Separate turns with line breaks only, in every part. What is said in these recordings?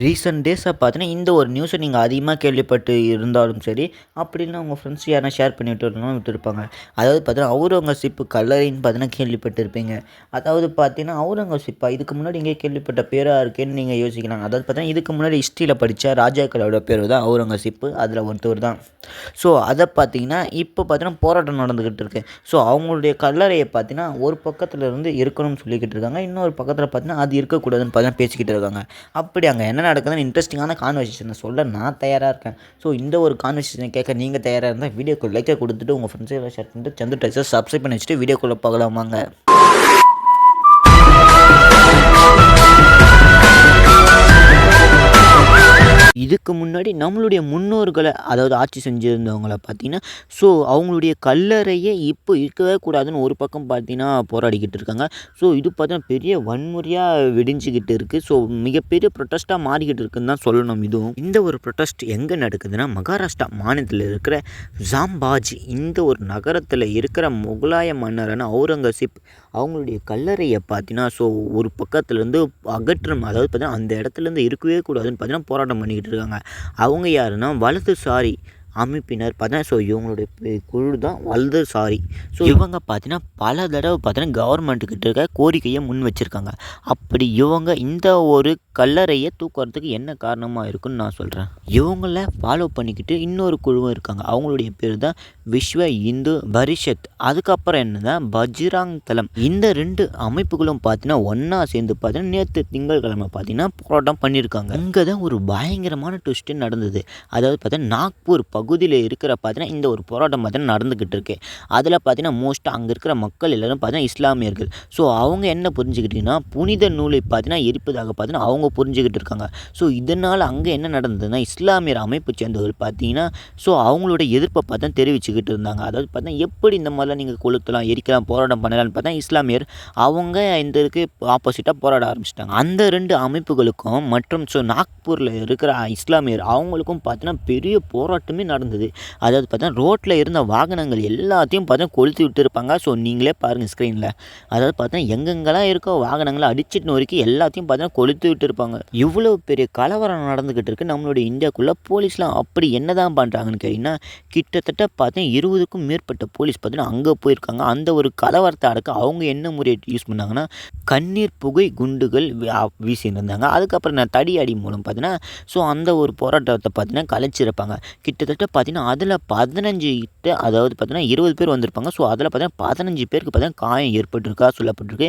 Recent டேஸாக பார்த்தீங்கன்னா, இந்த ஒரு நியூஸை நீங்கள் அதிகமாக கேள்விப்பட்டு இருந்தாலும் சரி, அப்படி இல்லைனா உங்கள் ஃப்ரெண்ட்ஸ் யாருனா ஷேர் பண்ணி விட்டுருப்பாங்க. அதாவது பார்த்தீங்கன்னா, அவுரங்கசீப் கல்லறைன்னு பார்த்தீங்கன்னா கேள்விப்பட்டிருப்பீங்க. அதாவது பார்த்தீங்கன்னா, அவுரங்கசீப்பா இதுக்கு முன்னாடி எங்கேயோ கேள்விப்பட்ட பேரா இருக்கேன்னு நீங்கள் யோசிக்கலாம். அதாவது பார்த்தீங்கன்னா, இதுக்கு முன்னாடி ஹிஸ்ட்ரியில் படித்த ராஜாக்களோட பேர் தான் அவுரங்கசீப்பு. அதில் ஒருத்தவர் தான். ஸோ அதை பார்த்தீங்கன்னா, இப்போ பார்த்தீங்கன்னா போராட்டம் நடந்துக்கிட்டு இருக்கு. ஸோ அவங்களுடைய கல்லறையை பார்த்தீங்கன்னா, ஒரு பக்கத்தில் இருந்து இருக்கணும்னு சொல்லிக்கிட்டு இருக்காங்க. இன்னொரு பக்கத்தில் பார்த்தீங்கன்னா, அது இருக்கக்கூடாதுன்னு பார்த்தீங்கன்னா பேசிக்கிட்டு இருக்காங்க. அப்படி அங்கே என்ன நடக்குதுன்னு இன்ட்ரெஸ்டிங்கான கான்வர்சேஷனை சொல்ல நான் தயாராக இருக்கேன். ஸோ இந்த ஒரு கான்வர்சேஷனை கேட்க நீங்கள் தயாராக இருந்தால் வீடியோக்கு லைக்கை கொடுத்துட்டு உங்கள் ஃப்ரெண்ட்ஸ் எல்லாம் ஷேர் பண்ணிட்டு சந்து டைஸை சப்ஸ்கிரைப் பண்ணி வச்சுட்டு வீடியோக்குள்ளே பார்க்கலாமாங்க. இதுக்கு முன்னாடி நம்மளுடைய முன்னோர்களை அதாவது ஆட்சி செஞ்சுருந்தவங்கள பார்த்தீங்கன்னா, ஸோ அவங்களுடைய கல்லறையே இப்போ இருக்கவே கூடாதுன்னு ஒரு பக்கம் பார்த்தீங்கன்னா போராடிக்கிட்டு இருக்காங்க. ஸோ இது பார்த்தீங்கன்னா பெரிய வன்முறையாக வெடிஞ்சுக்கிட்டு இருக்குது. ஸோ மிகப்பெரிய ப்ரொட்டஸ்ட்டாக மாறிக்கிட்டு இருக்குன்னு தான் சொல்லணும் இதுவும். இந்த ஒரு ப்ரொட்டஸ்ட் எங்கே நடக்குதுன்னா, மகாராஷ்டிரா மாநிலத்தில் இருக்கிற ஜாம்பாஜ் இந்த ஒரு நகரத்தில் இருக்கிற முகலாய மன்னரான அவுரங்கசீப் அவங்களுடைய கல்லறையை பார்த்தீங்கன்னா, ஸோ ஒரு பக்கத்துலேருந்து அகற்றம் அதாவது பார்த்தீங்கன்னா அந்த இடத்துலேருந்து இருக்கவே கூடாதுன்னு பார்த்தீங்கன்னா போராட்டம் பண்ணிக்கிட்டு இருக்காங்க. அவங்க யாருன்னா வலதுசாரி அமைப்பினர் பார்த்தீங்கன்னா, ஸோ இவங்களுடைய குழு தான் வலதுசாரி. ஸோ இவங்க பார்த்தீங்கன்னா பல தடவை பார்த்தீங்கன்னா கவர்மெண்ட்டுக்கிட்ட இருக்க கோரிக்கையை முன் வச்சுருக்காங்க. அப்படி இவங்க இந்த ஒரு கல்லறையை தூக்குறதுக்கு என்ன காரணமாக இருக்குன்னு நான் சொல்கிறேன். இவங்கள ஃபாலோ பண்ணிக்கிட்டு இன்னொரு குழுவும் இருக்காங்க. அவங்களுடைய பேர் தான் விஸ்வ இந்து பரிஷத். அதுக்கப்புறம் என்னன்னா பஜ்ராங் தளம். இந்த 2 அமைப்புகளும் பார்த்தீங்கன்னா ஒன்றா சேர்ந்து பார்த்தீங்கன்னா நேற்று திங்கட்கிழமை பார்த்தீங்கன்னா போராட்டம் பண்ணியிருக்காங்க. அங்கே தான் ஒரு பயங்கரமான ட்விஸ்ட்டு நடந்தது. அதாவது பார்த்தீங்கன்னா நாக்பூர் பகுதியில் இருக்கிற பார்த்தீங்கன்னா இந்த ஒரு போராட்டம் பார்த்தீங்கன்னா நடந்துக்கிட்டு இருக்கு. அதில் பார்த்தீங்கன்னா மோஸ்ட்டாக அங்கே இருக்கிற மக்கள் எல்லோரும் பார்த்தீங்கன்னா இஸ்லாமியர்கள். ஸோ அவங்க என்ன புரிஞ்சுக்கிட்டிங்கன்னா புனித நூலை பார்த்தீங்கன்னா எரிப்பதாக பார்த்தீங்கன்னா அவங்க புரிஞ்சுக்கிட்டு இருக்காங்க. ஸோ இதனால் அங்கே என்ன நடந்ததுன்னா இஸ்லாமியர் அமைப்பு சேர்ந்தவர்கள் பார்த்தீங்கன்னா ஸோ அவங்களோட எதிர்ப்பை பார்த்தா தெரிவிச்சுக்கிட்டு இருந்தாங்க. அதாவது பார்த்தீங்கன்னா எப்படி இந்த மாதிரிலாம் நீங்கள் கொளுத்தலாம் எரிக்கலாம் போராட்டம் பண்ணலான்னு பார்த்தா இஸ்லாமியர் அவங்க இந்த இதுக்கு ஆப்போசிட்டாக போராட ஆரம்பிச்சிட்டாங்க. அந்த 2 அமைப்புகளுக்கும் மற்றும் ஸோ நாக்பூரில் இருக்கிற இஸ்லாமியர் அவங்களுக்கும் பார்த்தீங்கன்னா பெரிய போராட்டமே நடந்தது. அதாவது பார்த்தா ரோட்டில் இருந்த வாகனங்கள் எல்லாத்தையும் பார்த்தா கொளுத்தி விட்டுருப்பாங்க. ஸோ நீங்களே பாருங்கள் ஸ்க்ரீனில். அதாவது பார்த்தா எங்கெங்கெல்லாம் இருக்கோ வாகனங்களை அடிச்சுட்டு நொறுக்கி எல்லாத்தையும் பார்த்தா கொளுத்தி விட்டுருப்பாங்க. இவ்வளோ பெரிய கலவரம் நடந்துக்கிட்டு இருக்குது நம்மளுடைய இந்தியாவுக்குள்ளே. போலீஸ்லாம் அப்படி என்ன தான் பண்ணுறாங்கன்னு கேட்டிங்கன்னா கிட்டத்தட்ட பார்த்தா 20க்கும் மேற்பட்ட போலீஸ் பார்த்தீங்கன்னா அங்கே போயிருக்காங்க. அந்த ஒரு கலவரத்தை அடக்க அவங்க என்ன முறையை யூஸ் பண்ணாங்கன்னா கண்ணீர் புகை குண்டுகள் வீசியிருந்தாங்க. அதுக்கப்புறம் நான் தடி அடி மூலம் பார்த்தீங்கன்னா ஸோ அந்த ஒரு போராட்டத்தை பார்த்தீங்கன்னா கலைச்சிருப்பாங்க. கிட்டத்தட்ட பார்த்தீங்கன்னா அதில் 15 அதாவது பார்த்தீங்கன்னா 20 பேர் வந்திருப்பாங்க. ஸோ அதில் பார்த்தீங்கன்னா 15 பேருக்கு பார்த்தீங்கன்னா காயம் ஏற்பட்டிருக்கா சொல்லப்பட்டிருக்கு.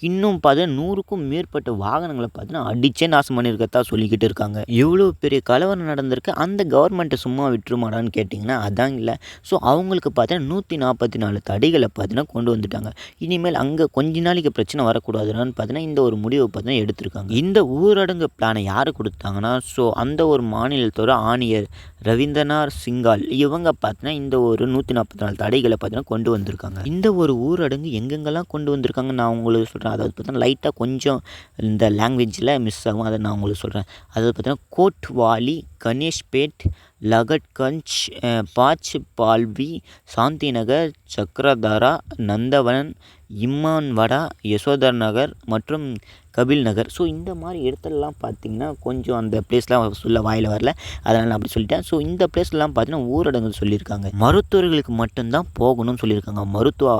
இன்னும் பார்த்தீங்கன்னா 100க்கும் மேற்பட்ட வாகனங்களை பார்த்தீங்கன்னா அடிச்சே நாசம் பண்ணியிருக்கதா சொல்லிக்கிட்டு இருக்காங்க. இவ்வளோ பெரிய கலவரம் நடந்திருக்கு. அந்த கவர்மெண்ட்டை சும்மா விட்டுருமாடான்னு கேட்டிங்கன்னா அதான் இல்லை. ஸோ அவங்களுக்கு பார்த்தீங்கன்னா 144 தடைகளை பார்த்தீங்கன்னா கொண்டு வந்துட்டாங்க. இனிமேல் அங்கே கொஞ்ச நாளைக்கு பிரச்சனை வரக்கூடாதுன்னு பார்த்தீங்கன்னா இந்த ஒரு முடிவை பார்த்தீங்கன்னா எடுத்திருக்காங்க. இந்த ஊரடங்கு பிளானை யார் கொடுத்தாங்கன்னா ஸோ அந்த ஒரு மாநிலத்தோட ஆணையர் ரவீந்திரநாத் சிங்கால் இவங்க பார்த்தீங்கன்னா இந்த ஒரு 144 தடைகளை பார்த்தீங்கன்னா கொண்டு வந்திருக்காங்க. இந்த ஒரு ஊரடங்கு எங்கெங்கெல்லாம் கொண்டு வந்திருக்காங்க நான் உங்களுக்கு சொல்கிறேன். அதாவது பார்த்தீங்கன்னா லைட்டாக கொஞ்சம் இந்த லாங்குவேஜில் மிஸ் ஆகும். அதை நான் உங்களுக்கு சொல்கிறேன். அதாவது பார்த்தீங்கன்னா கோட்வாலி, கணேஷ்பேட், லகட்கஞ்ச், பாச் பால்வி, சாந்திநகர், சக்ரதாரா, நந்தவனன், இம்மான்வடா, யசோதர் நகர் மற்றும் கபில் நகர். ஸோ இந்த மாதிரி இடத்துலலாம் பார்த்திங்கன்னா கொஞ்சம் அந்த பிளேஸ்லாம் சொல்ல வாயில் வரல, அதனால் நான் அப்படி சொல்லிட்டேன். ஸோ இந்த பிளேஸ்லாம் பார்த்தீங்கன்னா ஊரடங்கு சொல்லியிருக்காங்க. மருத்துவர்களுக்கு மட்டும்தான் போகணும்னு சொல்லியிருக்காங்க. மருத்துவ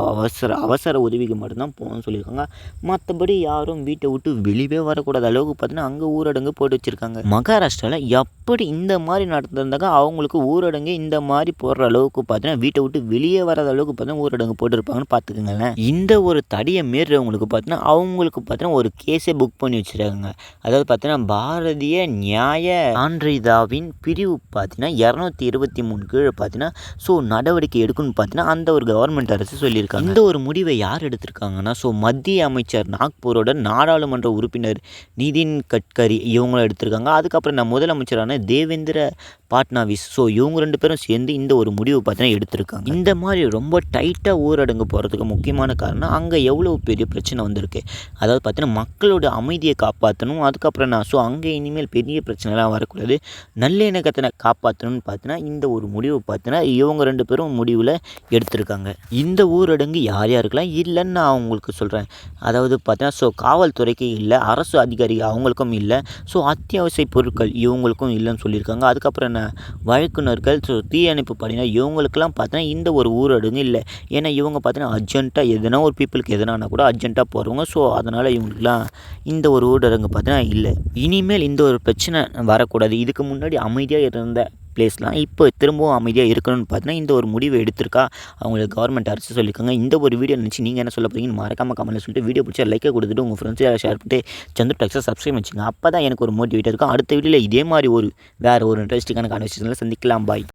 அவசர உதவிக்கு மட்டும்தான் போகணும்னு சொல்லியிருக்காங்க. மற்றபடி யாரும் வீட்டை விட்டு வெளியே வரக்கூடாத அளவுக்கு பார்த்தீங்கன்னா அங்கே ஊரடங்கு போட்டு வச்சுருக்காங்க. மகாராஷ்டிராவில் எப்படி இந்த மாதிரி நடந்திருந்தாங்க அவங்களுக்கு ஊரடங்கு இந்த மாதிரி போடுற அளவுக்கு பார்த்தீங்கன்னா வீட்டை விட்டு வெளியே வராத அளவுக்கு பார்த்தீங்கன்னா ஊரடங்கு போட்டுருப்பாங்கன்னு பார்த்துக்கோங்களேன். இந்த ஒரு தடையை மீறவங்களுக்கு பார்த்தீங்கன்னா அவங்களுக்கு பார்த்தீங்கன்னா ஒரு கேஸே புக் பண்ணி வச்சுருக்காங்க. அதாவது பார்த்தீங்கன்னா பாரதிய நியாய சான்றிதழின் பிரிவு பார்த்தீங்கன்னா 223 கீழே பார்த்தீங்கன்னா ஸோ நடவடிக்கை எடுக்கணும்னு பார்த்தீங்கன்னா அந்த ஒரு கவர்மெண்ட் அரசு சொல்லியிருக்காங்க. இந்த ஒரு முடிவை யார் எடுத்திருக்காங்கன்னா ஸோ மத்திய அமைச்சர் நாக்பூரோட நாடாளுமன்ற உறுப்பினர் நிதின் கட்கரி இவங்களும் எடுத்திருக்காங்க. அதுக்கப்புறம் நான் முதலமைச்சரான தேவேந்திர பாட்னாவிஸ். ஸோ இவங்க 2 பேரும் சேர்ந்து இந்த ஒரு முடிவு பார்த்தீங்கன்னா எடுத்திருக்காங்க. இந்த மாதிரி ரொம்ப டைட்டாக ஊரடங்கு போகிறதுக்கு முக்கியமான காரணம் அங்கே எவ்வளோ பெரிய பிரச்சனை வந்திருக்கு. அதாவது பார்த்தீங்கன்னா மக்களோட அமைதியை காப்பாற்றணும். அதுக்கப்புறம் ஸோ அங்கே இனிமேல் பெரிய பிரச்சனைலாம் வரக்கூடாது. நல்லிணக்கத்தை காப்பாற்றணும்னு பார்த்தீங்கன்னா இந்த ஒரு முடிவு பார்த்தீங்கன்னா இவங்க 2 பேரும் முடிவில் எடுத்திருக்காங்க. இந்த ஊரடங்கு யார் யாருக்கெல்லாம் இல்லைன்னு நான் உங்களுக்கு சொல்கிறேன். அதாவது பார்த்தீங்கன்னா ஸோ காவல்துறைக்கு இல்லை, அரசு அதிகாரி அவங்களுக்கும் இல்லை, ஸோ அத்தியாவசிய பொருட்கள் இவங்களுக்கும் இல்லைன்னு சொல்லியிருக்காங்க. அதுக்கப்புறம் என்ன வழக்குனர்கள், ஸோ தீயணைப்பு படையினர் இவங்களுக்கெல்லாம் பார்த்தீங்கன்னா இந்த ஒரு ஊரடங்கு இல்லை. ஏன்னா இவங்க பார்த்தீங்கன்னா அர்ஜென்ட்டாக எதுனா ஒரு பீப்புளுக்கு எதுனா கூட அர்ஜென்ட்டாக போகிறவங்க. ஸோ அதனால் இவங்களுக்குலாம் இந்த ஒரு ஊரடங்கு பார்த்தீங்கன்னா இல்லை. இனிமேல் இந்த ஒரு பிரச்சனை வரக்கூடாது. இதுக்கு முன்னாடி அமைதியாக இருந்த பிளேஸ்லாம் இப்போ திரும்பவும் அமைதியாக இருக்கணும்னு பார்த்தீங்கன்னா இந்த ஒரு முடிவை எடுத்திருக்கா அவங்களுக்கு கவர்மெண்ட் அரசு சொல்லியிருக்காங்க. இந்த ஒரு வீடியோ நினச்சி நீங்கள் என்ன சொல்ல போகிறீங்கன்னு மறக்காமல் கமெண்ட்டில் சொல்லிட்டு வீடியோ பிடிச்சா லைக்கை கொடுத்துட்டு உங்கள் ஃப்ரெண்ட்ஸை ஷேர் பண்ணிட்டு சந்துரு டெக்ஸை சப்ஸ்கிரைப் வச்சுங்க. அப்போ தான் எனக்கு ஒரு மோட்டிவேட்டாக இருக்கும். அடுத்த வீடியோவில் இதே மாதிரி வேறு ஒரு இன்ட்ரெஸ்டிங்கான கான்வர்சேஷனில் சந்திக்கலாம். பாய்.